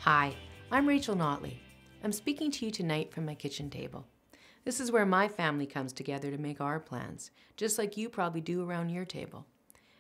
Hi, I'm Rachel Notley. I'm speaking to you tonight from my kitchen table. This is where my family comes together to make our plans, just like you probably do around your table.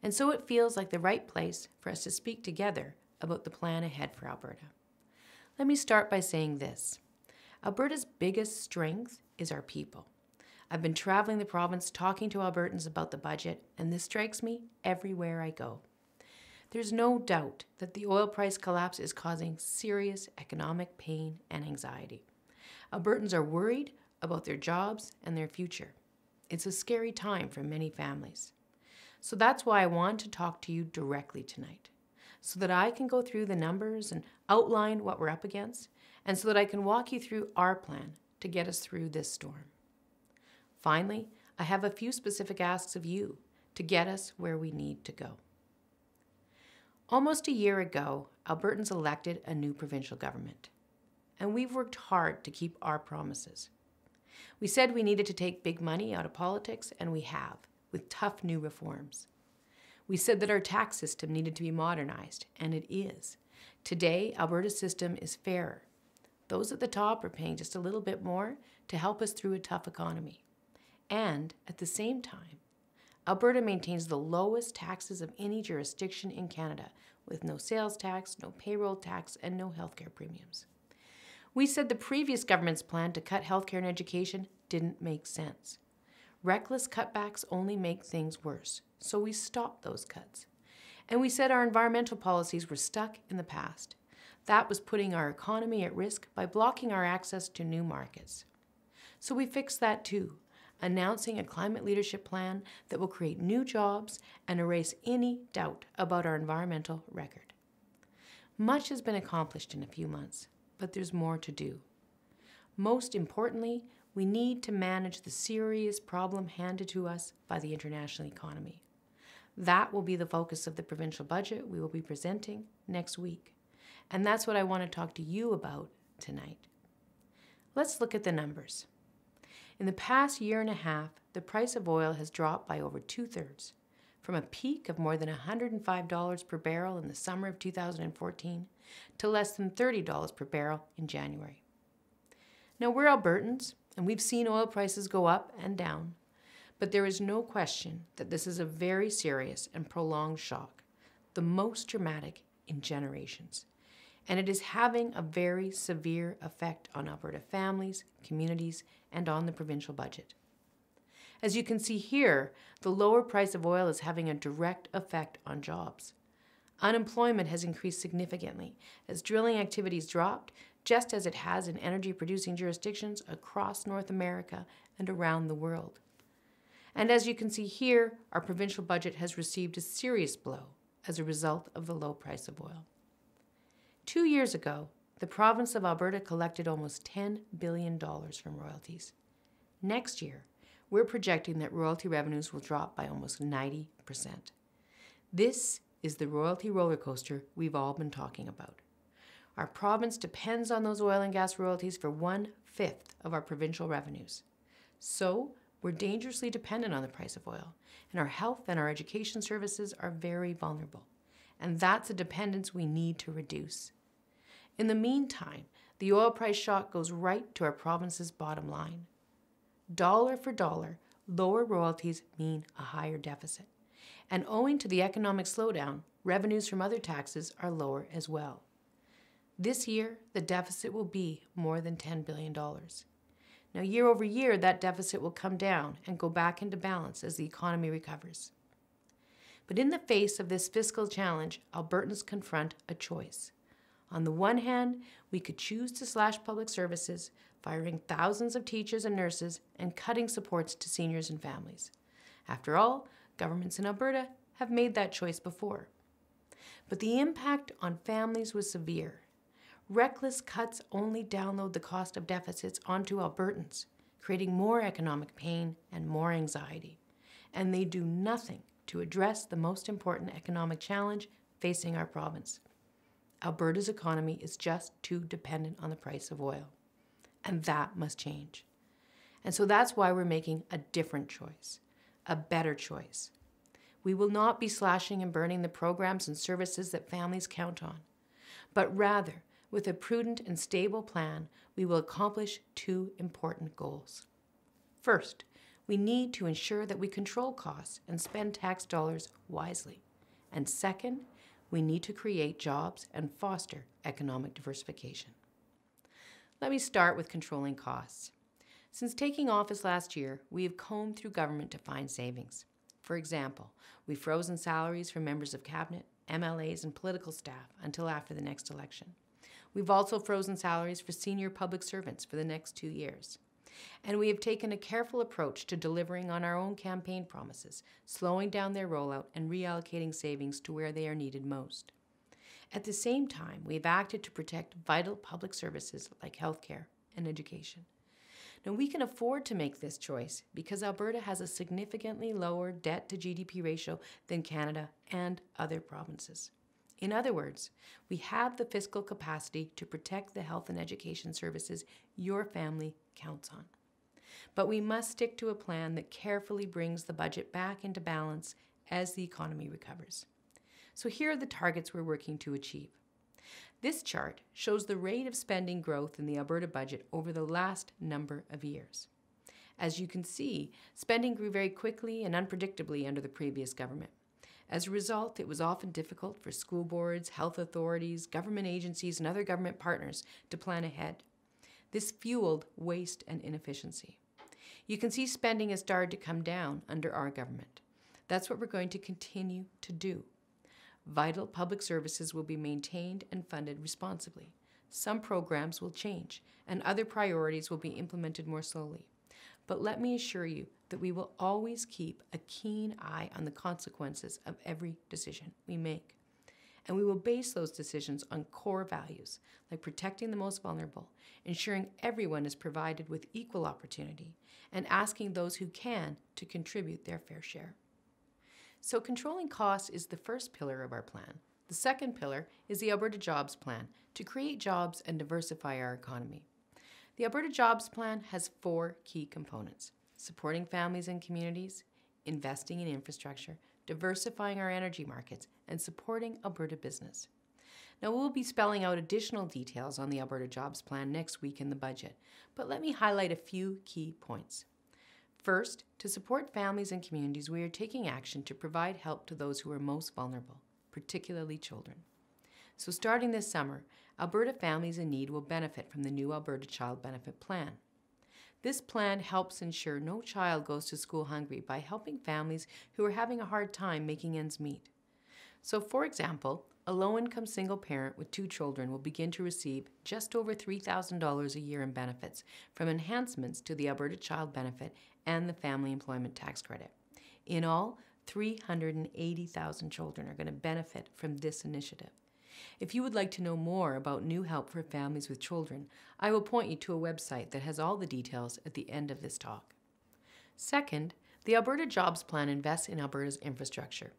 And so it feels like the right place for us to speak together about the plan ahead for Alberta. Let me start by saying this. Alberta's biggest strength is our people. I've been traveling the province talking to Albertans about the budget, and this strikes me everywhere I go. There's no doubt that the oil price collapse is causing serious economic pain and anxiety. Albertans are worried about their jobs and their future. It's a scary time for many families. So that's why I want to talk to you directly tonight, so that I can go through the numbers and outline what we're up against, and so that I can walk you through our plan to get us through this storm. Finally, I have a few specific asks of you to get us where we need to go. Almost a year ago, Albertans elected a new provincial government, and we've worked hard to keep our promises. We said we needed to take big money out of politics, and we have, with tough new reforms. We said that our tax system needed to be modernized, and it is. Today, Alberta's system is fairer. Those at the top are paying just a little bit more to help us through a tough economy. And at the same time, Alberta maintains the lowest taxes of any jurisdiction in Canada, with no sales tax, no payroll tax, and no healthcare premiums. We said the previous government's plan to cut healthcare and education didn't make sense. Reckless cutbacks only make things worse, so we stopped those cuts. And we said our environmental policies were stuck in the past. That was putting our economy at risk by blocking our access to new markets. So we fixed that too, announcing a climate leadership plan that will create new jobs and erase any doubt about our environmental record. Much has been accomplished in a few months, but there's more to do. Most importantly, we need to manage the serious problem handed to us by the international economy. That will be the focus of the provincial budget we will be presenting next week. And that's what I want to talk to you about tonight. Let's look at the numbers. In the past year and a half, the price of oil has dropped by over 2/3, from a peak of more than $105 per barrel in the summer of 2014 to less than $30 per barrel in January. Now, we're Albertans, and we've seen oil prices go up and down, but there is no question that this is a very serious and prolonged shock, the most dramatic in generations. And it is having a very severe effect on Alberta families, communities, and on the provincial budget. As you can see here, the lower price of oil is having a direct effect on jobs. Unemployment has increased significantly as drilling activities dropped, just as it has in energy-producing jurisdictions across North America and around the world. And as you can see here, our provincial budget has received a serious blow as a result of the low price of oil. 2 years ago, the province of Alberta collected almost $10 billion from royalties. Next year, we're projecting that royalty revenues will drop by almost 90%. This is the royalty roller coaster we've all been talking about. Our province depends on those oil and gas royalties for 1/5 of our provincial revenues. So, we're dangerously dependent on the price of oil, and our health and our education services are very vulnerable. And that's a dependence we need to reduce. In the meantime, the oil price shock goes right to our province's bottom line. Dollar for dollar, lower royalties mean a higher deficit. And owing to the economic slowdown, revenues from other taxes are lower as well. This year, the deficit will be more than $10 billion. Now, year over year, that deficit will come down and go back into balance as the economy recovers. But in the face of this fiscal challenge, Albertans confront a choice. On the one hand, we could choose to slash public services, firing thousands of teachers and nurses, and cutting supports to seniors and families. After all, governments in Alberta have made that choice before. But the impact on families was severe. Reckless cuts only download the cost of deficits onto Albertans, creating more economic pain and more anxiety. And they do nothing to address the most important economic challenge facing our province. Alberta's economy is just too dependent on the price of oil. And that must change. And so that's why we're making a different choice, a better choice. We will not be slashing and burning the programs and services that families count on, but rather With a prudent and stable plan, we will accomplish two important goals. First, we need to ensure that we control costs and spend tax dollars wisely. And second, we need to create jobs and foster economic diversification. Let me start with controlling costs. Since taking office last year, we have combed through government to find savings. For example, we've frozen salaries for members of cabinet, MLAs, and political staff until after the next election. We've also frozen salaries for senior public servants for the next 2 years. And we have taken a careful approach to delivering on our own campaign promises, slowing down their rollout and reallocating savings to where they are needed most. At the same time, we have acted to protect vital public services like healthcare and education. Now, we can afford to make this choice because Alberta has a significantly lower debt to GDP ratio than Canada and other provinces. In other words, we have the fiscal capacity to protect the health and education services your family counts on. But we must stick to a plan that carefully brings the budget back into balance as the economy recovers. So here are the targets we're working to achieve. This chart shows the rate of spending growth in the Alberta budget over the last number of years. As you can see, spending grew very quickly and unpredictably under the previous government. As a result, it was often difficult for school boards, health authorities, government agencies, and other government partners to plan ahead. This fueled waste and inefficiency. You can see spending has started to come down under our government. That's what we're going to continue to do. Vital public services will be maintained and funded responsibly. Some programs will change, and other priorities will be implemented more slowly. But let me assure you that we will always keep a keen eye on the consequences of every decision we make. And we will base those decisions on core values, like protecting the most vulnerable, ensuring everyone is provided with equal opportunity, and asking those who can to contribute their fair share. So controlling costs is the first pillar of our plan. The second pillar is the Alberta Jobs Plan, to create jobs and diversify our economy. The Alberta Jobs Plan has 4 key components: supporting families and communities, investing in infrastructure, diversifying our energy markets, and supporting Alberta business. Now, we'll be spelling out additional details on the Alberta Jobs Plan next week in the budget, but let me highlight a few key points. First, to support families and communities, we are taking action to provide help to those who are most vulnerable, particularly children. So starting this summer, Alberta families in need will benefit from the new Alberta Child Benefit Plan. This plan helps ensure no child goes to school hungry by helping families who are having a hard time making ends meet. So for example, a low-income single parent with 2 children will begin to receive just over $3,000 a year in benefits from enhancements to the Alberta Child Benefit and the Family Employment Tax Credit. In all, 380,000 children are going to benefit from this initiative. If you would like to know more about new help for families with children, I will point you to a website that has all the details at the end of this talk. Second, the Alberta Jobs Plan invests in Alberta's infrastructure.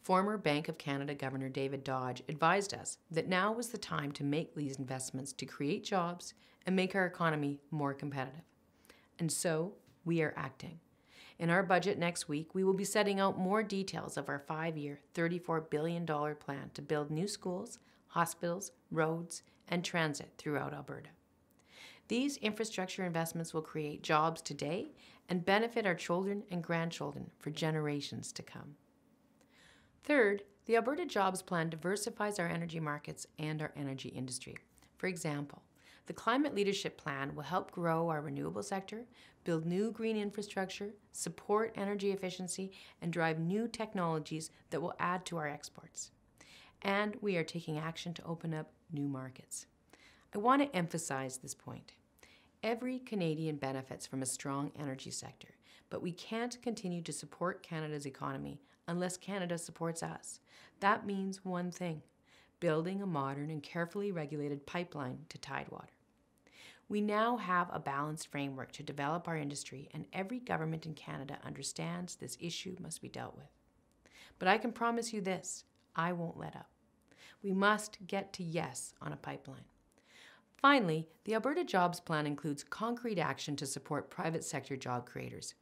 Former Bank of Canada Governor David Dodge advised us that now was the time to make these investments to create jobs and make our economy more competitive. And so, we are acting. In our budget next week, we will be setting out more details of our 5-year, $34 billion plan to build new schools, hospitals, roads, and transit throughout Alberta. These infrastructure investments will create jobs today and benefit our children and grandchildren for generations to come. Third, the Alberta Jobs Plan diversifies our energy markets and our energy industry. For example, the Climate Leadership Plan will help grow our renewable sector, build new green infrastructure, support energy efficiency, and drive new technologies that will add to our exports. And we are taking action to open up new markets. I want to emphasize this point. Every Canadian benefits from a strong energy sector, but we can't continue to support Canada's economy unless Canada supports us. That means one thing: building a modern and carefully regulated pipeline to Tidewater. We now have a balanced framework to develop our industry, and every government in Canada understands this issue must be dealt with. But I can promise you this: I won't let up. We must get to yes on a pipeline. Finally, the Alberta Jobs Plan includes concrete action to support private sector job creators.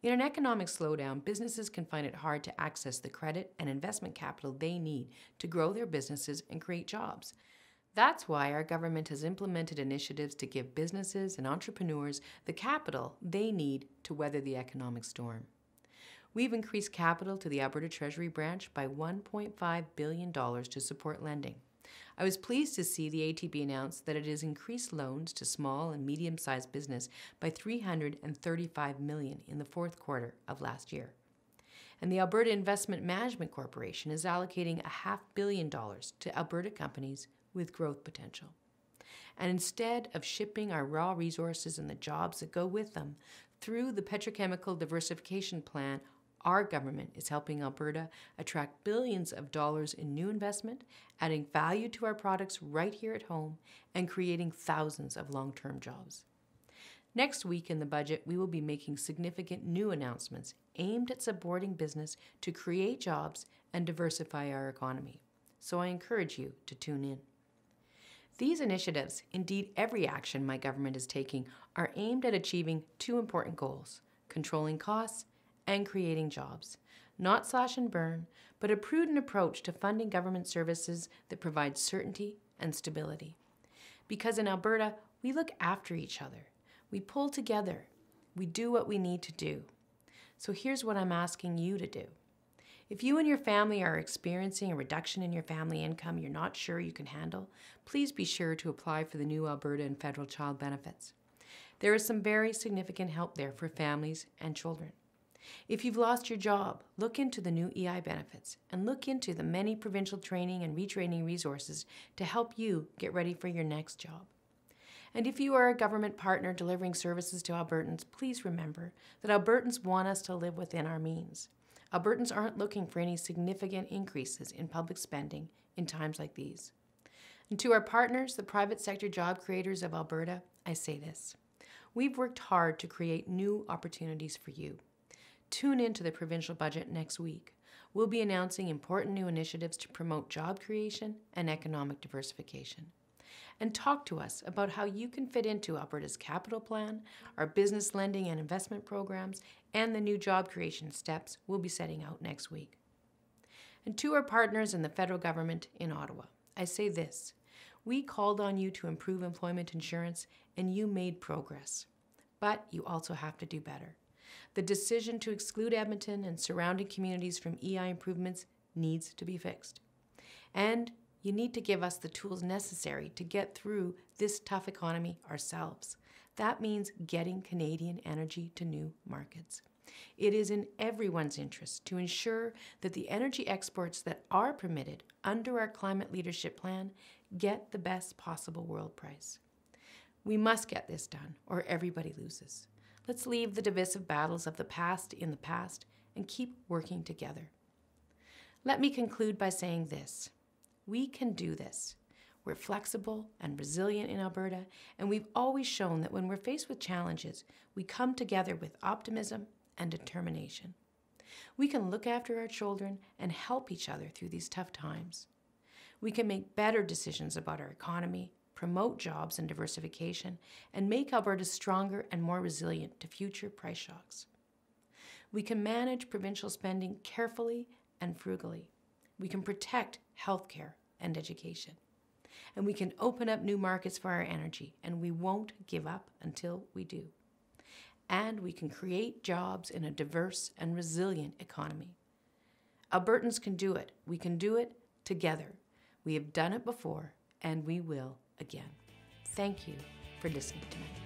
In an economic slowdown, businesses can find it hard to access the credit and investment capital they need to grow their businesses and create jobs. That's why our government has implemented initiatives to give businesses and entrepreneurs the capital they need to weather the economic storm. We've increased capital to the Alberta Treasury branch by $1.5 billion to support lending. I was pleased to see the ATB announce that it has increased loans to small and medium-sized business by $335 million in the fourth quarter of last year. And the Alberta Investment Management Corporation is allocating $500 million to Alberta companies with growth potential. And instead of shipping our raw resources and the jobs that go with them through the Petrochemical Diversification Plan, our government is helping Alberta attract billions of dollars in new investment, adding value to our products right here at home, and creating thousands of long-term jobs. Next week in the budget, we will be making significant new announcements aimed at supporting business to create jobs and diversify our economy. So I encourage you to tune in. These initiatives, indeed every action my government is taking, are aimed at achieving two important goals: controlling costs and creating jobs. Not slash and burn, but a prudent approach to funding government services that provide certainty and stability. Because in Alberta, we look after each other. We pull together. We do what we need to do. So here's what I'm asking you to do. If you and your family are experiencing a reduction in your family income you're not sure you can handle, please be sure to apply for the new Alberta and federal child benefits. There is some very significant help there for families and children. If you've lost your job, look into the new EI benefits and look into the many provincial training and retraining resources to help you get ready for your next job. And if you are a government partner delivering services to Albertans, please remember that Albertans want us to live within our means. Albertans aren't looking for any significant increases in public spending in times like these. And to our partners, the private sector job creators of Alberta, I say this: we've worked hard to create new opportunities for you. Tune into the provincial budget next week. We'll be announcing important new initiatives to promote job creation and economic diversification. And talk to us about how you can fit into Alberta's capital plan, our business lending and investment programs, and the new job creation steps we'll be setting out next week. And to our partners in the federal government in Ottawa, I say this: we called on you to improve employment insurance, and you made progress. But you also have to do better. The decision to exclude Edmonton and surrounding communities from EI improvements needs to be fixed. And you need to give us the tools necessary to get through this tough economy ourselves. That means getting Canadian energy to new markets. It is in everyone's interest to ensure that the energy exports that are permitted under our climate leadership plan get the best possible world price. We must get this done, or everybody loses. Let's leave the divisive battles of the past in the past and keep working together. Let me conclude by saying this: we can do this. We're flexible and resilient in Alberta, and we've always shown that when we're faced with challenges, we come together with optimism and determination. We can look after our children and help each other through these tough times. We can make better decisions about our economy, promote jobs and diversification, and make Alberta stronger and more resilient to future price shocks. We can manage provincial spending carefully and frugally. We can protect healthcare and education. And we can open up new markets for our energy, and we won't give up until we do. And we can create jobs in a diverse and resilient economy. Albertans can do it. We can do it together. We have done it before, and we will again. Thank you for listening tonight.